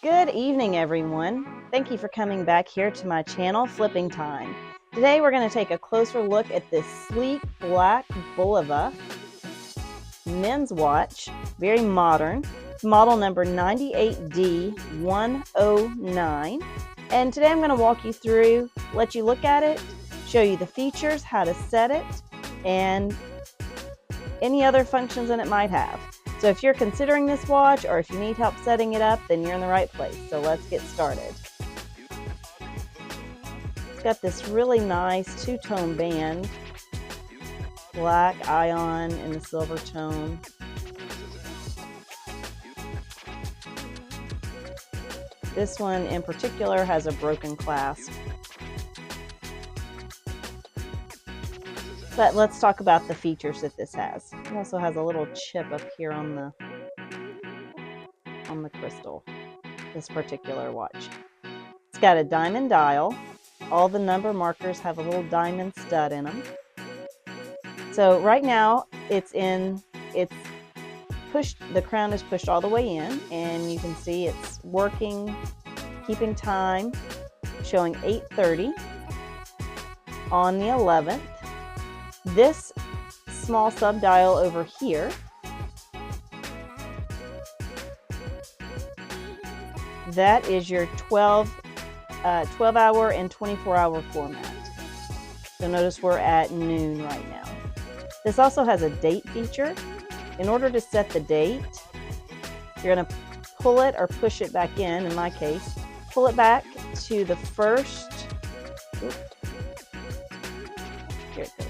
Good evening, everyone. Thank you for coming back here to my channel, Flipping Time. Today we're going to take a closer look at this sleek black Bulova men's watch, very modern, model number 98D109. And today I'm going to walk you through, let you look at it, show you the features, how to set it, and any other functions that it might have. So if you're considering this watch or if you need help setting it up, then you're in the right place. So let's get started. It's got this really nice two-tone band, black ion in the silver tone. This one in particular has a broken clasp. But let's talk about the features that this has. It also has a little chip up here on the crystal, this particular watch. It's got a diamond dial. All the number markers have a little diamond stud in them. So right now it's pushed, the crown is pushed all the way in, and you can see it's working, keeping time, showing 8:30 on the 11th. This small sub dial over here that is your 12-hour and 24-hour format. So notice we're at noon right now. This also has a date feature. In order to set the date, you're going to pull it or push it back in my case, pull it back to the first, oops, here it goes.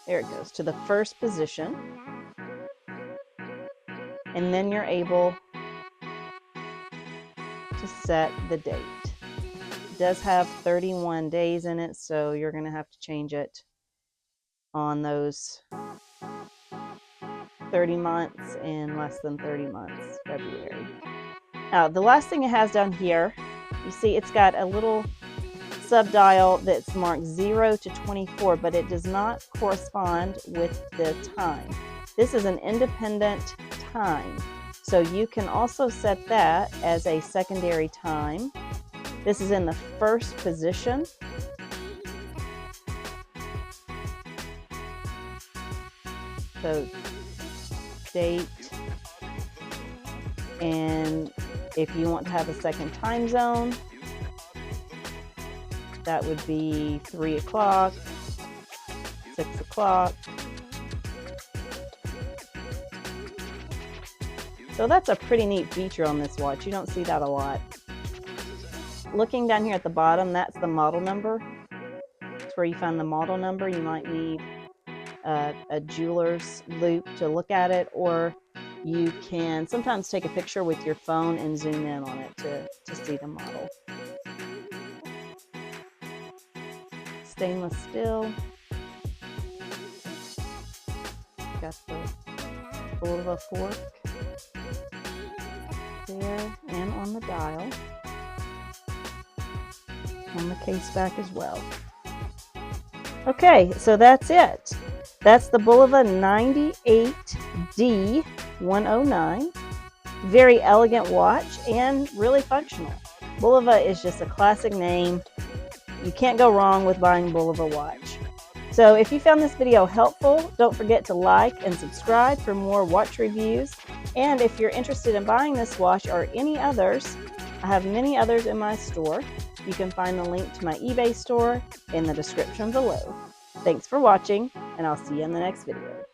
There it goes, to the first position. And then you're able to set the date. It does have 31 days in it, so you're going to have to change it on those 30 months and less than 30 months, February. Now, the last thing it has down here, you see it's got a little subdial that's marked 0 to 24, but it does not correspond with the time. This is an independent time, so you can also set that as a secondary time. This is in the first position. So date, and if you want to have a second time zone, that would be 3 o'clock, 6 o'clock. So that's a pretty neat feature on this watch. You don't see that a lot. Looking down here at the bottom, that's the model number. It's where you find the model number. You might need a jeweler's loupe to look at it, or you can sometimes take a picture with your phone and zoom in on it to see the model. Stainless steel. Got the Bulova fork there and on the dial, on the case back as well. Okay, so that's it. That's the Bulova 98D109. Very elegant watch and really functional. Bulova is just a classic name. You can't go wrong with buying Bulova watch. So if you found this video helpful, don't forget to like and subscribe for more watch reviews. And if you're interested in buying this watch or any others, I have many others in my store. You can find the link to my eBay store in the description below. Thanks for watching, and I'll see you in the next video.